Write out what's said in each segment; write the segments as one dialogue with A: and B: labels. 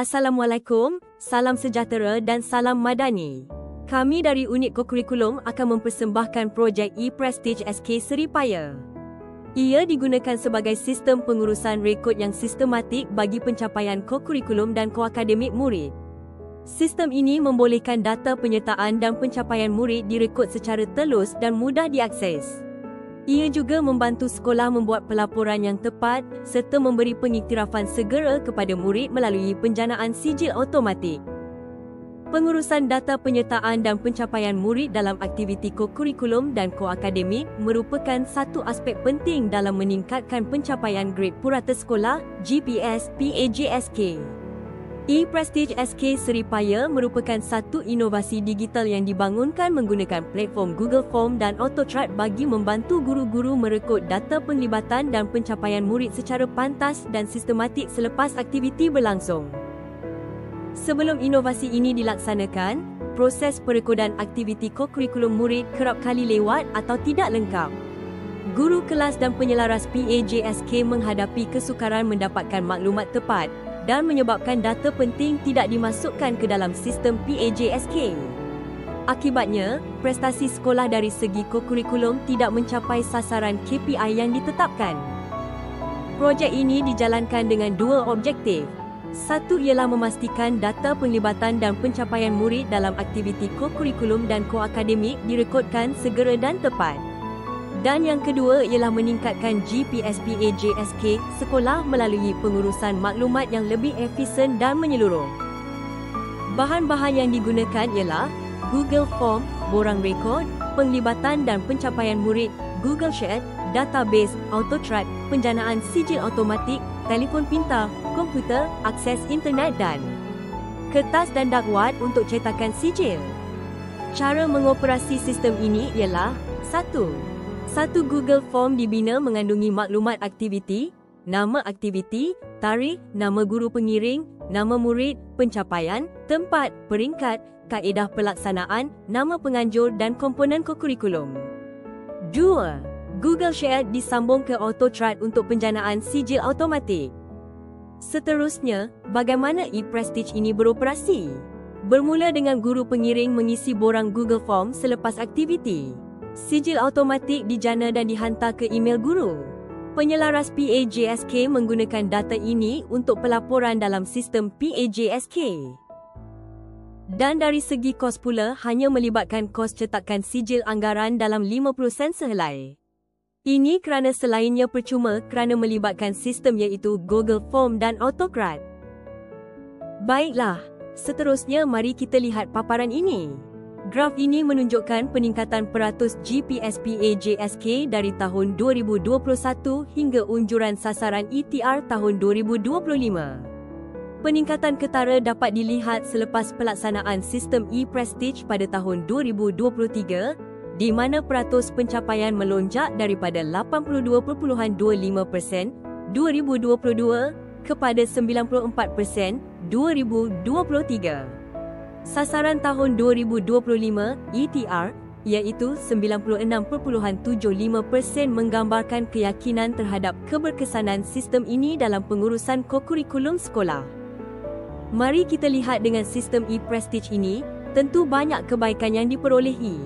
A: Assalamualaikum, salam sejahtera dan salam madani. Kami dari Unit Kokurikulum akan mempersembahkan projek e-Prestige SK Seripaya. Ia digunakan sebagai sistem pengurusan rekod yang sistematik bagi pencapaian kokurikulum dan koakademik murid. Sistem ini membolehkan data penyertaan dan pencapaian murid direkod secara telus dan mudah diakses. Ia juga membantu sekolah membuat pelaporan yang tepat serta memberi pengiktirafan segera kepada murid melalui penjanaan sijil automatik. Pengurusan data penyertaan dan pencapaian murid dalam aktiviti kokurikulum dan koakademik merupakan satu aspek penting dalam meningkatkan pencapaian grade purata sekolah GPS PAJSK. e-Prestige SK Seripaya merupakan satu inovasi digital yang dibangunkan menggunakan platform Google Form dan AutoTrack bagi membantu guru-guru merekod data penglibatan dan pencapaian murid secara pantas dan sistematik selepas aktiviti berlangsung. Sebelum inovasi ini dilaksanakan, proses perekodan aktiviti kokurikulum murid kerap kali lewat atau tidak lengkap. Guru kelas dan penyelaras PAJSK menghadapi kesukaran mendapatkan maklumat tepat dan menyebabkan data penting tidak dimasukkan ke dalam sistem PAJSK. Akibatnya, prestasi sekolah dari segi kokurikulum tidak mencapai sasaran KPI yang ditetapkan. Projek ini dijalankan dengan dua objektif. Satu ialah memastikan data penglibatan dan pencapaian murid dalam aktiviti kokurikulum dan koakademik direkodkan segera dan tepat. Dan yang kedua ialah meningkatkan GPS PAJSK sekolah melalui pengurusan maklumat yang lebih efisien dan menyeluruh. Bahan-bahan yang digunakan ialah Google Form, borang rekod, penglibatan dan pencapaian murid, Google Sheet, database, AutoTrack, penjanaan sijil automatik, telefon pintar, komputer, akses internet dan kertas dan dakwat untuk cetakan sijil. Cara mengoperasi sistem ini ialah 1. Google Form dibina mengandungi maklumat aktiviti, nama aktiviti, tarikh, nama guru pengiring, nama murid, pencapaian, tempat, peringkat, kaedah pelaksanaan, nama penganjur dan komponen kokurikulum. 2. Google Sheet disambung ke AutoTrack untuk penjanaan sijil automatik. Seterusnya, bagaimana e-Prestige ini beroperasi? Bermula dengan guru pengiring mengisi borang Google Form selepas aktiviti. Sijil automatik dijana dan dihantar ke email guru. Penyelaras PAJSK menggunakan data ini untuk pelaporan dalam sistem PAJSK. Dan dari segi kos pula hanya melibatkan kos cetakan sijil anggaran dalam 50 sen sehelai. Ini kerana selainnya percuma kerana melibatkan sistem iaitu Google Form dan AutoTrack. Baiklah, seterusnya mari kita lihat paparan ini. Graf ini menunjukkan peningkatan peratus GPS PAJSK dari tahun 2021 hingga unjuran sasaran ETR tahun 2025. Peningkatan ketara dapat dilihat selepas pelaksanaan sistem e-Prestige pada tahun 2023, di mana peratus pencapaian melonjak daripada 82.25% 2022 kepada 94% 2023. Sasaran tahun 2025 ETR iaitu 96.75% menggambarkan keyakinan terhadap keberkesanan sistem ini dalam pengurusan kokurikulum sekolah. Mari kita lihat dengan sistem e-Prestige ini, tentu banyak kebaikan yang diperolehi.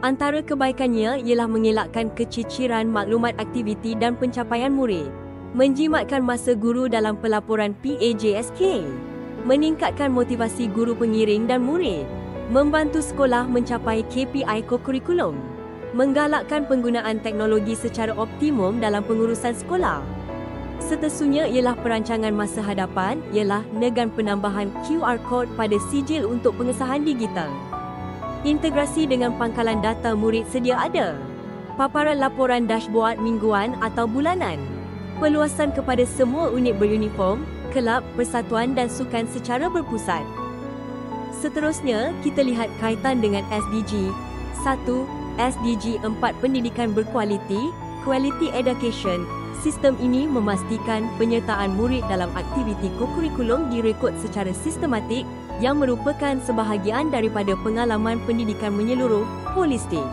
A: Antara kebaikannya ialah mengelakkan keciciran maklumat aktiviti dan pencapaian murid, menjimatkan masa guru dalam pelaporan PAJSK, meningkatkan motivasi guru pengiring dan murid, membantu sekolah mencapai KPI kokurikulum, menggalakkan penggunaan teknologi secara optimum dalam pengurusan sekolah. Seterusnya ialah perancangan masa hadapan ialah negan penambahan QR Code pada sijil untuk pengesahan digital. Integrasi dengan pangkalan data murid sedia ada. Paparan laporan dashboard mingguan atau bulanan. Peluasan kepada semua unit beruniform, kelab, persatuan dan sukan secara berpusat. Seterusnya, kita lihat kaitan dengan SDG. 1. SDG 4 Pendidikan Berkualiti, Quality Education. Sistem ini memastikan penyertaan murid dalam aktiviti kokurikulum direkod secara sistematik yang merupakan sebahagian daripada pengalaman pendidikan menyeluruh, holistik.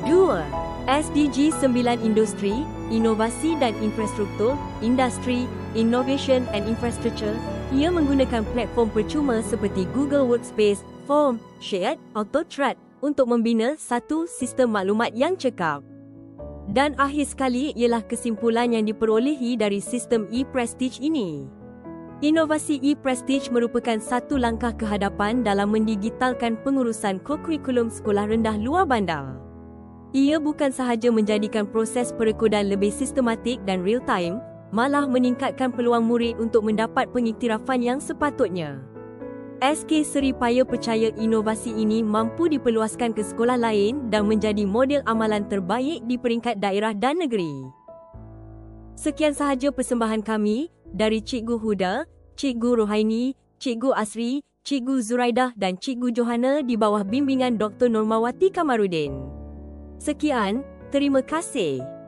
A: 2. SDG 9 Industri, Inovasi dan Infrastruktur, Industry, Innovation and Infrastructure, Ia menggunakan platform percuma seperti Google Workspace, Form, Shared, AutoThread untuk membina satu sistem maklumat yang cekap. Dan akhir sekali ialah kesimpulan yang diperolehi dari sistem e-Prestige ini. Inovasi e-Prestige merupakan satu langkah ke hadapan dalam mendigitalkan pengurusan kokurikulum sekolah rendah luar bandar. Ia bukan sahaja menjadikan proses perekodan lebih sistematik dan real-time, malah meningkatkan peluang murid untuk mendapat pengiktirafan yang sepatutnya. SK Seri Paya percaya inovasi ini mampu diperluaskan ke sekolah lain dan menjadi model amalan terbaik di peringkat daerah dan negeri. Sekian sahaja persembahan kami dari Cikgu Huda, Cikgu Rohaini, Cikgu Asri, Cikgu Zuraidah dan Cikgu Johana di bawah bimbingan Dr. Normawati Kamarudin. Sekian, terima kasih.